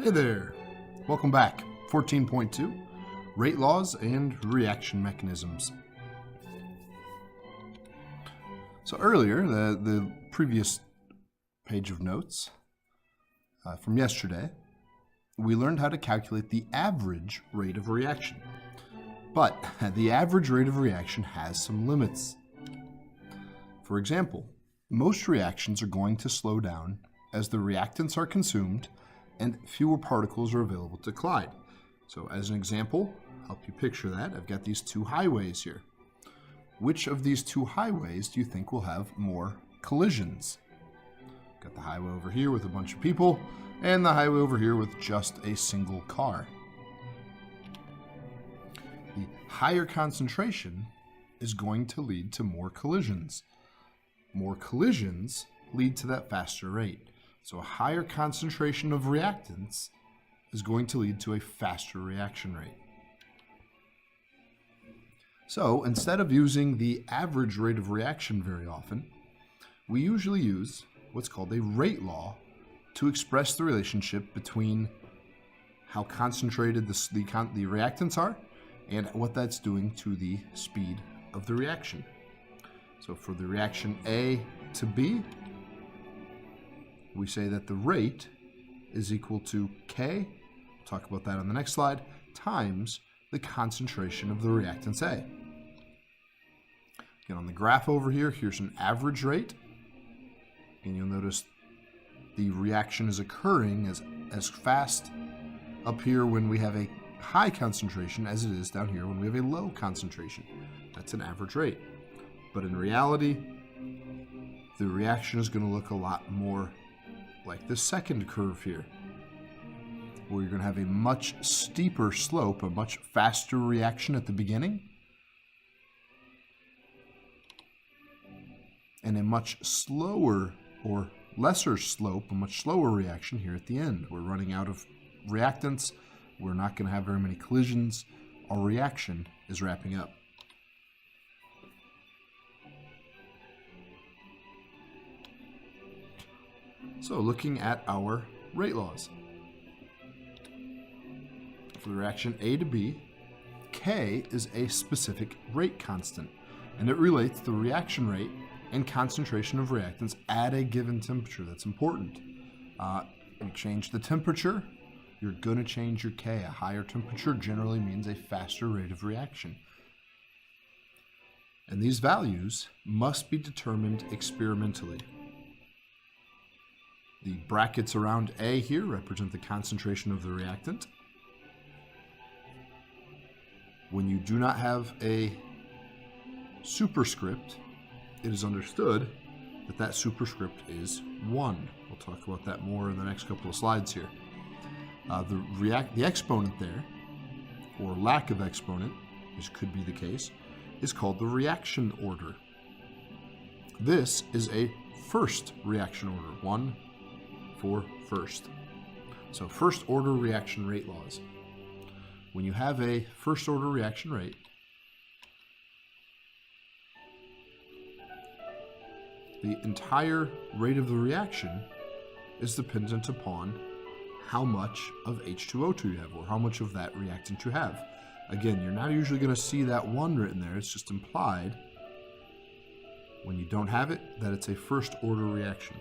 Hey there, welcome back. 14.2, Rate Laws and Reaction Mechanisms. So earlier, the previous page of notes from yesterday, we learned how to calculate the average rate of reaction. But the average rate of reaction has some limits. For example, most reactions are going to slow down as the reactants are consumed and fewer particles are available to collide. So as an example, help you picture that, I've got these two highways here. Which of these two highways do you think will have more collisions? Got the highway over here with a bunch of people, and the highway over here with just a single car. The higher concentration is going to lead to more collisions. More collisions lead to that faster rate. So a higher concentration of reactants is going to lead to a faster reaction rate. So instead of using the average rate of reaction very often, we usually use what's called a rate law to express the relationship between how concentrated the reactants are and what that's doing to the speed of the reaction. So for the reaction A to B, we say that the rate is equal to K, we'll talk about that on the next slide, times the concentration of the reactants A. Again, on the graph over here, here's an average rate, and you'll notice the reaction is occurring as fast up here when we have a high concentration as it is down here when we have a low concentration. That's an average rate. But in reality, the reaction is going to look a lot more like the second curve here, where you're going to have a much steeper slope, a much faster reaction at the beginning, and a much slower or lesser slope, a much slower reaction here at the end. We're running out of reactants. We're not going to have very many collisions. Our reaction is wrapping up. So looking at our rate laws. For the reaction A to B, K is a specific rate constant, and it relates the reaction rate and concentration of reactants at a given temperature. That's important. You change the temperature, you're going to change your K. A higher temperature generally means a faster rate of reaction. And these values must be determined experimentally. The brackets around A here represent the concentration of the reactant. When you do not have a superscript, it is understood that that superscript is 1. We'll talk about that more in the next couple of slides here. The exponent there, or lack of exponent, this could be the case, is called the reaction order. This is a first reaction order, 1 for first. So first order reaction rate laws. When you have a first order reaction rate, the entire rate of the reaction is dependent upon how much of H2O2 you have, or how much of that reactant you have. Again, you're not usually going to see that 1 written there. It's just implied when you don't have it that it's a first order reaction.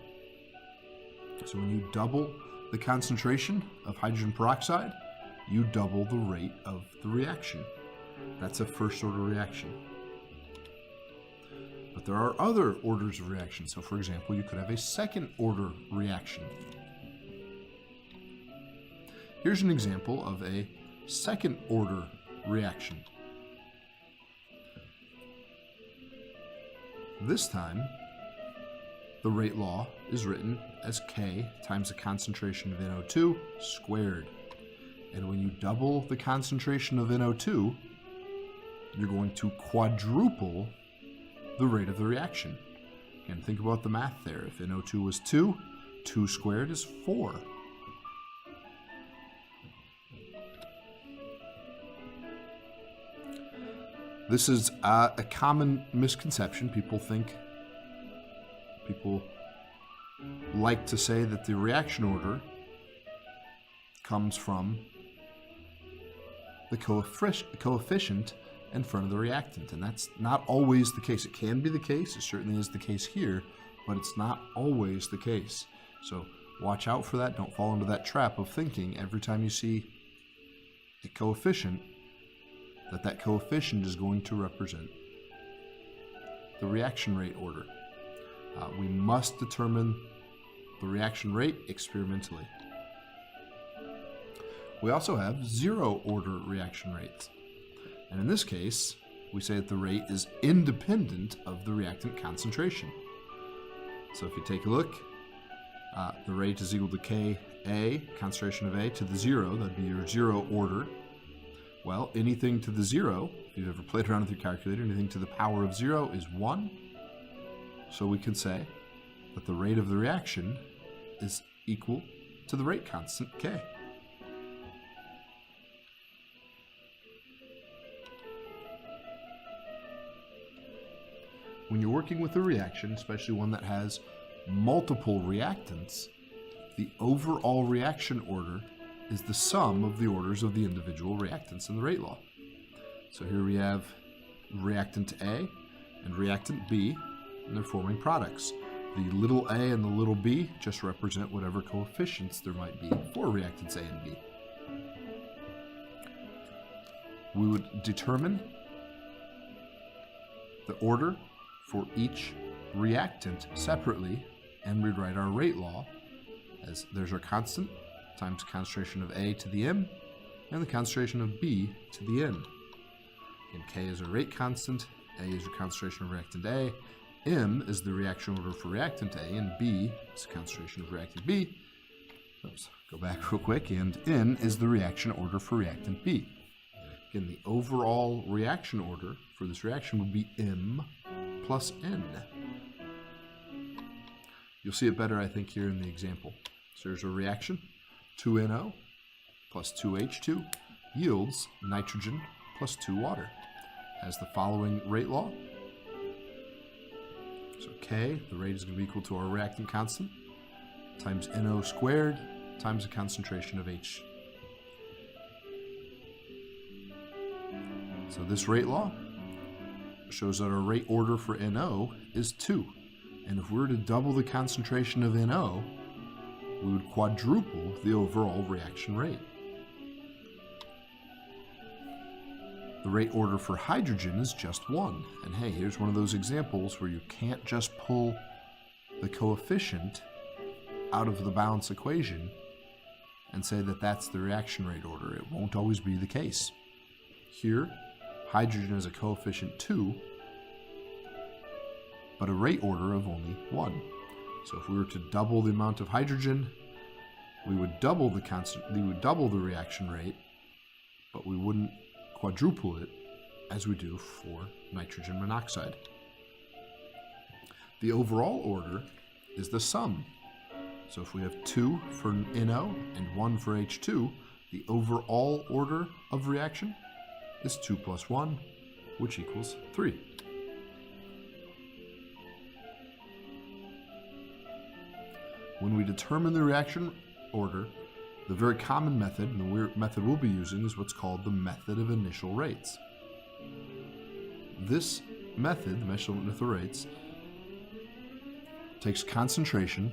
So when you double the concentration of hydrogen peroxide, you double the rate of the reaction. That's a first order reaction. But there are other orders of reaction. So for example, you could have a second order reaction. Here's an example of a second order reaction. This time, the rate law is written as K times the concentration of NO2 squared. And when you double the concentration of NO2, you're going to quadruple the rate of the reaction. Again, think about the math there. If NO2 was 2, 2 squared is 4. This is a common misconception. People like to say that the reaction order comes from the coefficient in front of the reactant, and that's not always the case. It can be the case, it certainly is the case here, but it's not always the case. So watch out for that. Don't fall into that trap of thinking every time you see a coefficient that coefficient is going to represent the reaction rate order. We must determine the reaction rate experimentally. We also have zero order reaction rates. And in this case, we say that the rate is independent of the reactant concentration. So if you take a look, the rate is equal to Ka, concentration of A, to the zero. That'd be your zero order. Well, anything to the zero, if you've ever played around with your calculator, anything to the power of zero is 1. So we can say that the rate of the reaction is equal to the rate constant K. When you're working with a reaction, especially one that has multiple reactants, the overall reaction order is the sum of the orders of the individual reactants in the rate law. So here we have reactant A and reactant B, and they're forming products. The little a and the little b just represent whatever coefficients there might be for reactants A and B. We would determine the order for each reactant separately, and we'd write our rate law as there's our constant times concentration of A to the m, and the concentration of B to the n. And K is our rate constant, A is your concentration of reactant A, M is the reaction order for reactant A, and B is the concentration of reactant B. Oops, go back real quick, and N is the reaction order for reactant B. Again, the overall reaction order for this reaction would be M plus N. You'll see it better, I think, here in the example. So there's a reaction. 2NO plus 2H2 yields nitrogen plus 2 water. Has the following rate law. So K, the rate is going to be equal to our reactant constant, times NO squared, times the concentration of H. So this rate law shows that our rate order for NO is 2. And if we were to double the concentration of NO, we would quadruple the overall reaction rate. The rate order for hydrogen is just 1. And hey, here's one of those examples where you can't just pull the coefficient out of the balance equation and say that that's the reaction rate order. It won't always be the case. Here, hydrogen is a coefficient 2, but a rate order of only 1. So if we were to double the amount of hydrogen, we would double the reaction rate, but we wouldn't quadruple it as we do for nitrogen monoxide. The overall order is the sum. So if we have 2 for NO and 1 for H2, the overall order of reaction is 2 plus 1, which equals 3. When we determine the reaction order, the very common method, and the method we'll be using, is what's called the method of initial rates. This method, the measurement of rates, takes concentration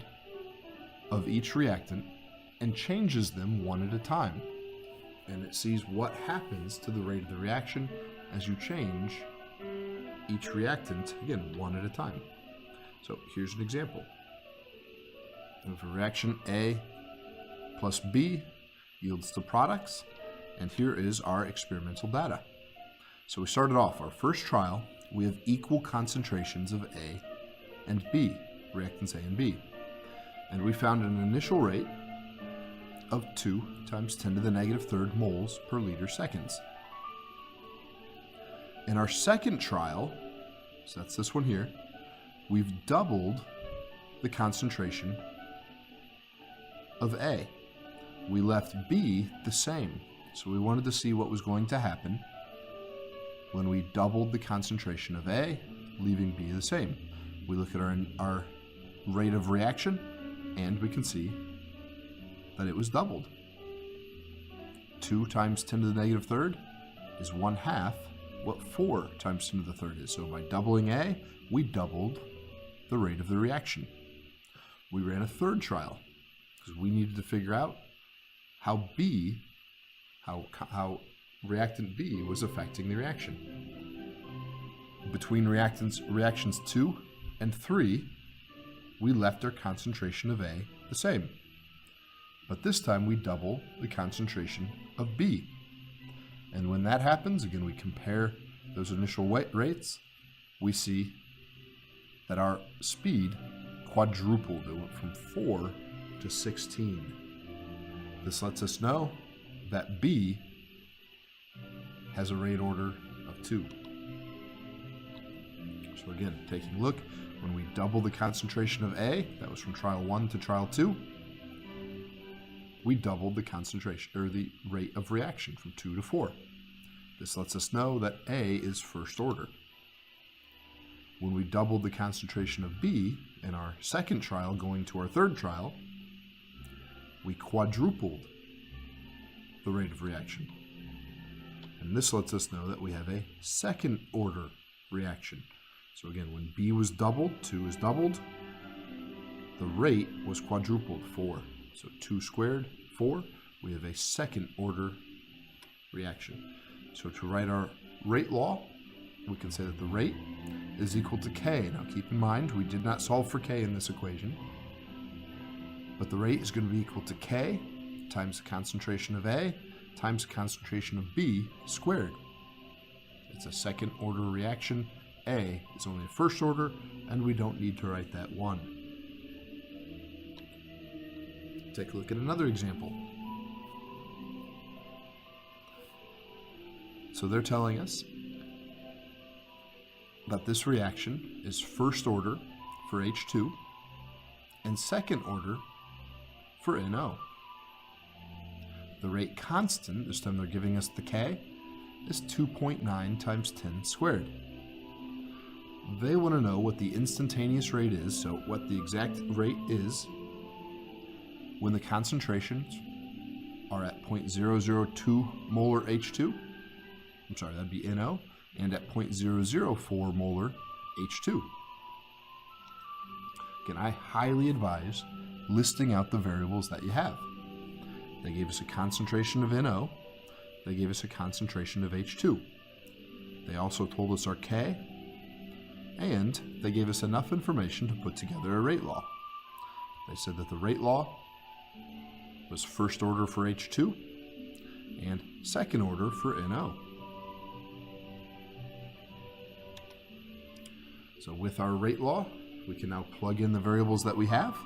of each reactant and changes them one at a time. And it sees what happens to the rate of the reaction as you change each reactant, again, one at a time. So here's an example. We have a reaction A plus B yields the products, and here is our experimental data. So we started off our first trial. We have equal concentrations of A and B, reactants A and B. And we found an initial rate of 2 times 10 to the negative third moles per liter seconds. In our second trial, so that's this one here, we've doubled the concentration of A. We left B the same, so we wanted to see what was going to happen when we doubled the concentration of A, leaving B the same. We look at our rate of reaction, and we can see that it was doubled. 2 times 10 to the negative third is 1/2 what 4 times 10 to the third is. So by doubling A, we doubled the rate of the reaction. We ran a third trial because we needed to figure out how reactant B was affecting the reaction. Between reactions 2 and 3, we left our concentration of A the same. But this time we double the concentration of B. And when that happens, again, we compare those initial rates, we see that our speed quadrupled. It went from 4 to 16. This lets us know that B has a rate order of 2. So again, taking a look, when we double the concentration of A, that was from trial 1 to trial 2, we doubled the concentration, or the rate of reaction, from 2 to 4. This lets us know that A is first order. When we doubled the concentration of B in our second trial going to our third trial, we quadrupled the rate of reaction. And this lets us know that we have a second order reaction. So again, when B was doubled, 2 is doubled, the rate was quadrupled, 4. So 2 squared, 4, we have a second order reaction. So to write our rate law, we can say that the rate is equal to K. Now keep in mind, we did not solve for K in this equation, but the rate is going to be equal to K times the concentration of A times the concentration of B squared. It's a second order reaction. A is only a first order, and we don't need to write that 1. Take a look at another example. So they're telling us that this reaction is first order for H2 and second order for NO. The rate constant, this time they're giving us the K, is 2.9 times 10 squared. They want to know what the instantaneous rate is, so what the exact rate is when the concentrations are at 0.002 molar H2, I'm sorry, that'd be NO, and at 0.004 molar H2. Again, I highly advise listing out the variables that you have. They gave us a concentration of NO. They gave us a concentration of H2. They also told us our K, and they gave us enough information to put together a rate law. They said that the rate law was first order for H2 and second order for NO. So with our rate law, we can now plug in the variables that we have.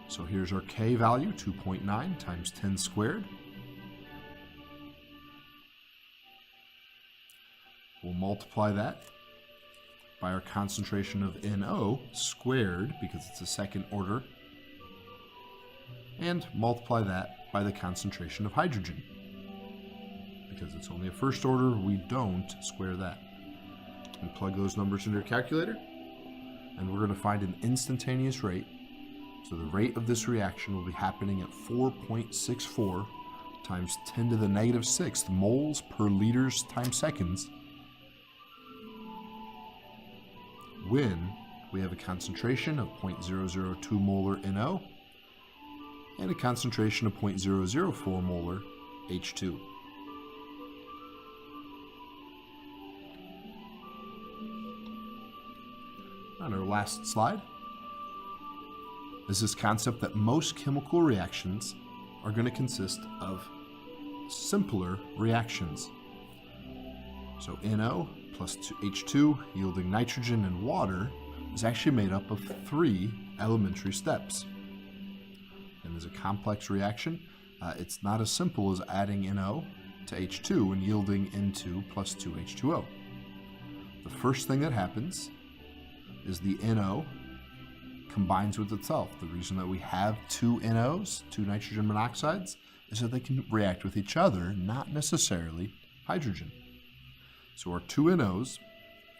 So here's our K value, 2.9 times 10 squared. We'll multiply that by our concentration of NO squared, because it's a second order, and multiply that by the concentration of hydrogen. Because it's only a first order, we don't square that. And plug those numbers into your calculator, and we're going to find an instantaneous rate. So the rate of this reaction will be happening at 4.64 times 10 to the negative 6th moles per liters times seconds when we have a concentration of 0.002 molar NO and a concentration of 0.004 molar H2. On our last slide is this concept that most chemical reactions are going to consist of simpler reactions. So NO plus H2 yielding nitrogen and water is actually made up of 3 elementary steps. And as a complex reaction, it's not as simple as adding NO to H2 and yielding N2 plus 2H2O. The first thing that happens is the NO combines with itself. The reason that we have 2 NOs, 2 nitrogen monoxides, is that they can react with each other, not necessarily hydrogen. So our 2 NOs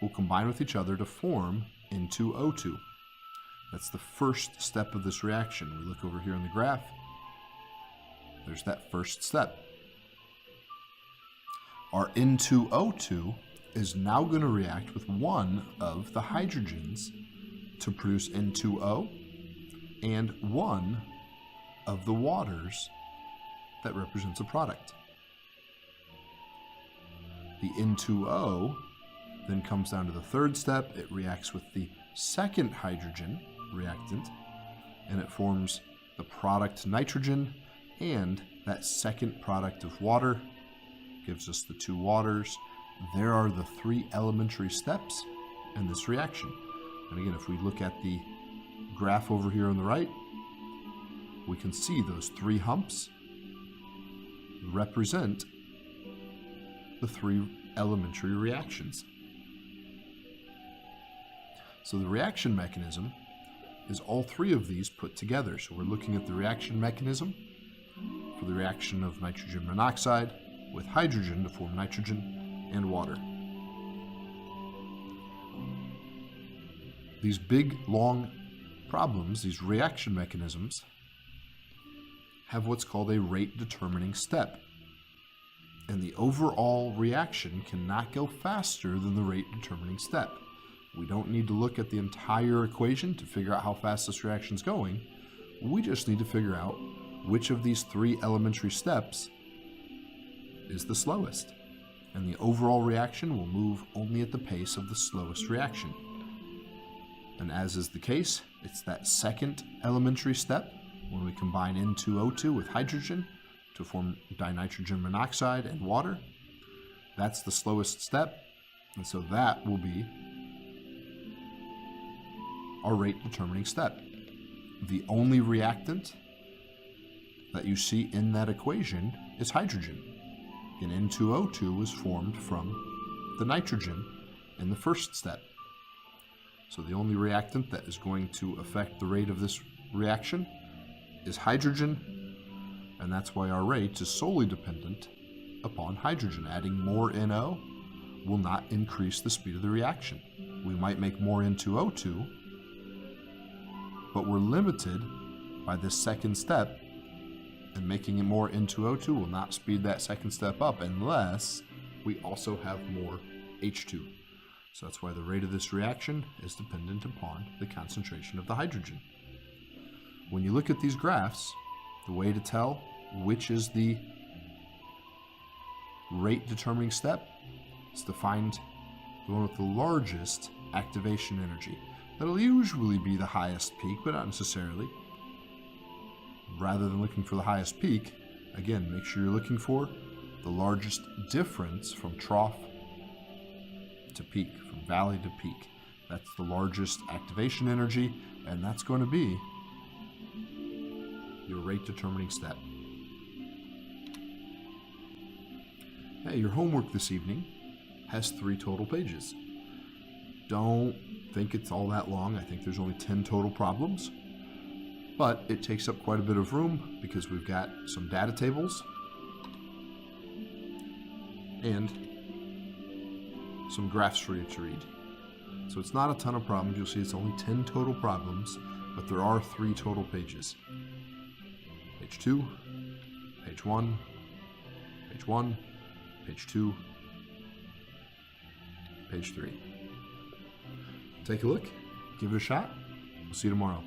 will combine with each other to form N2O2. That's the first step of this reaction. We look over here on the graph. There's that first step. Our N2O2 is now going to react with one of the hydrogens to produce N2O and one of the waters that represents a product. The N2O then comes down to the third step. It reacts with the second hydrogen reactant, and it forms the product nitrogen, and that second product of water gives us the two waters. There are the three elementary steps in this reaction. And again, if we look at the graph over here on the right, we can see those three humps represent the three elementary reactions. So the reaction mechanism is all three of these put together. So we're looking at the reaction mechanism for the reaction of nitrogen monoxide with hydrogen to form nitrogen and water. These big, long problems, these reaction mechanisms, have what's called a rate-determining step. And the overall reaction cannot go faster than the rate-determining step. We don't need to look at the entire equation to figure out how fast this reaction is going. We just need to figure out which of these three elementary steps is the slowest. And the overall reaction will move only at the pace of the slowest reaction. And as is the case, it's that second elementary step when we combine N2O2 with hydrogen to form dinitrogen monoxide and water. That's the slowest step, and so that will be our rate-determining step. The only reactant that you see in that equation is hydrogen. And N2O2 was formed from the nitrogen in the first step. So the only reactant that is going to affect the rate of this reaction is hydrogen, and that's why our rate is solely dependent upon hydrogen. Adding more NO will not increase the speed of the reaction. We might make more N2O2, but we're limited by this second step, and making it more N2O2 will not speed that second step up unless we also have more H2. So that's why the rate of this reaction is dependent upon the concentration of the hydrogen. When you look at these graphs, the way to tell which is the rate determining step is to find the one with the largest activation energy. That'll usually be the highest peak, but not necessarily. Rather than looking for the highest peak, again, make sure you're looking for the largest difference from trough to peak, from valley to peak. That's the largest activation energy, and that's going to be your rate determining step. Hey, your homework this evening has 3 total pages. Don't think it's all that long. I think there's only 10 total problems, but it takes up quite a bit of room because we've got some data tables and some graphs for you to read. So it's not a ton of problems. You'll see it's only 10 total problems, but there are 3 total pages. Page 2, page 1, page 1, page 2, page 3. Take a look, give it a shot. We'll see you tomorrow.